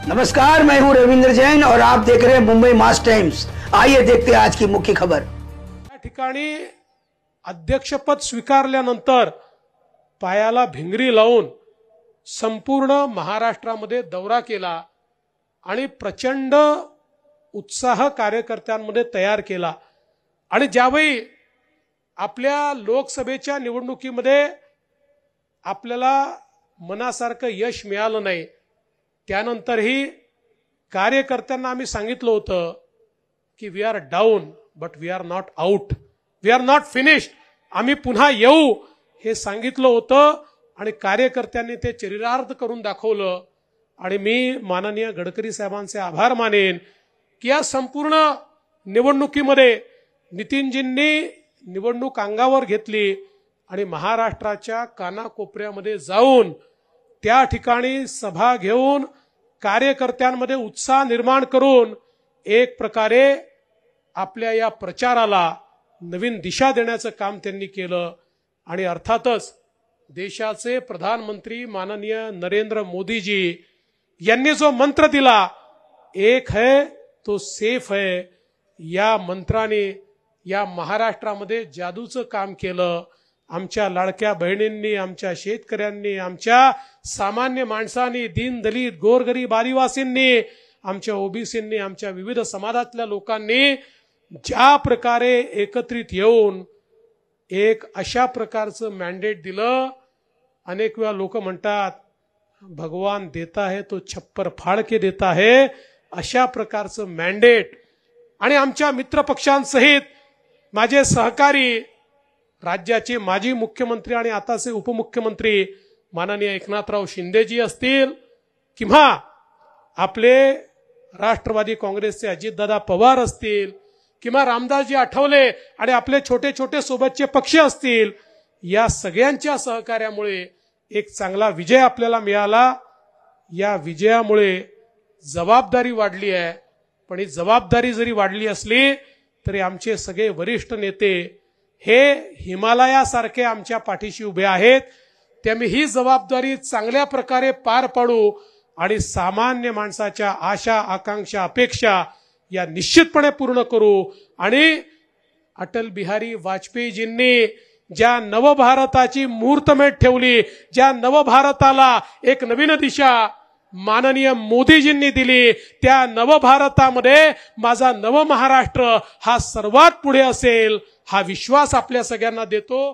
नमस्कार, मैं हूं रविंद्र जैन और आप देख रहे हैं मुंबई मास टाइम्स। आइए देखते हैं आज की मुख्य खबर। या ठिकाणी अध्यक्षपद स्वीकारल्यानंतर पायाला भिंगरी लावून संपूर्ण महाराष्ट्रामध्ये दौरा केला आणि प्रचंड उत्साह कार्यकर्त्यांमध्ये तयार केला। आणि ज्यावेळी आपल्या लोकसभेच्या निवडणुकीमध्ये आपल्याला मनासारखं यश मिळालं नाही, त्यानंतरही कार्यकर्त्यांना आम्ही सांगितलं होतं की we are down but we are not out, we are not finished, आम्ही पुन्हा येऊ हे सांगितलं होतं। आणि कार्यकर्त्यांनी ते चरितार्थ करून दाखवलं। आणि मी माननीय गडकरी साहेबांचे आभार मानेन की या संपूर्ण निवडणुकीमध्ये नितीनजींनी निवडणूक अंगावर घेतली आणि महाराष्ट्राच्या कानाकोपऱ्यामध्ये जाऊन त्या ठिकाणी सभा घेऊन कार्यकर्त्यांमध्ये उत्साह निर्माण करून एक प्रकारे आपल्या या प्रचाराला नवीन दिशा देण्याचं काम त्यांनी केलं। आणि अर्थातच देशाचे प्रधानमंत्री माननीय नरेंद्र मोदीजी यांनी जो मंत्र दिला, एक है तो सेफ है, या मंत्राने या महाराष्ट्रामध्ये जादूचं काम केलं। आमच्या लाडक्या बहिणींनी, आमच्या शेतकऱ्यांनी, आमच्या सामान्य माणसांनी, दीन दलित गोरगरीब आदिवासींनी, आमच्या ओबीसींनी, आमच्या विविध समाजातल्या लोकांनी ज्या प्रकारे एकत्रित येऊन एक अशा प्रकारचं मॅन्डेट दिलं। अनेक वेळा लोक म्हणतात भगवान देता है तो छप्पर फाड़ के देता है, अशा प्रकारचं मॅन्डेट। आणि आमच्या मित्रपक्षांसहित माझे सहकारी राज्याचे माजी मुख्यमंत्री आणि आताचे उपमुख्यमंत्री माननीय एकनाथराव शिंदेजी असतील किंवा आपले राष्ट्रवादी काँग्रेसचे अजितदादा पवार असतील किंवा रामदासजी आठवले आणि आपले छोटे छोटे सोबतचे पक्ष असतील, या सगळ्यांच्या सहकार्यामुळे एक चांगला विजय आपल्याला मिळाला। या विजयामुळे जबाबदारी वाढली आहे, पण ही जबाबदारी जरी वाढली असली तरी आमचे सगळे वरिष्ठ नेते हे हिमालयासारखे आमच्या पाठीशी उभे आहेत। त्यामुळे ही जबाबदारी चांगल्या प्रकारे पार पाडू आणि सामान्य माणसाच्या आशा आकांक्षा अपेक्षा या निश्चितपणे पूर्ण करू। आणि अटल बिहारी वाजपेयीजींनी ज्या नवभारताची मुहूर्तमेढ ठेवली, ज्या नवभारताला एक नवीन दिशा माननीय मोदीजींनी दिली, त्या नवभारतामध्ये माझा नव महाराष्ट्र हा सर्वात पुढे असेल, हा विश्वास आपल्या सगळ्यांना देतो।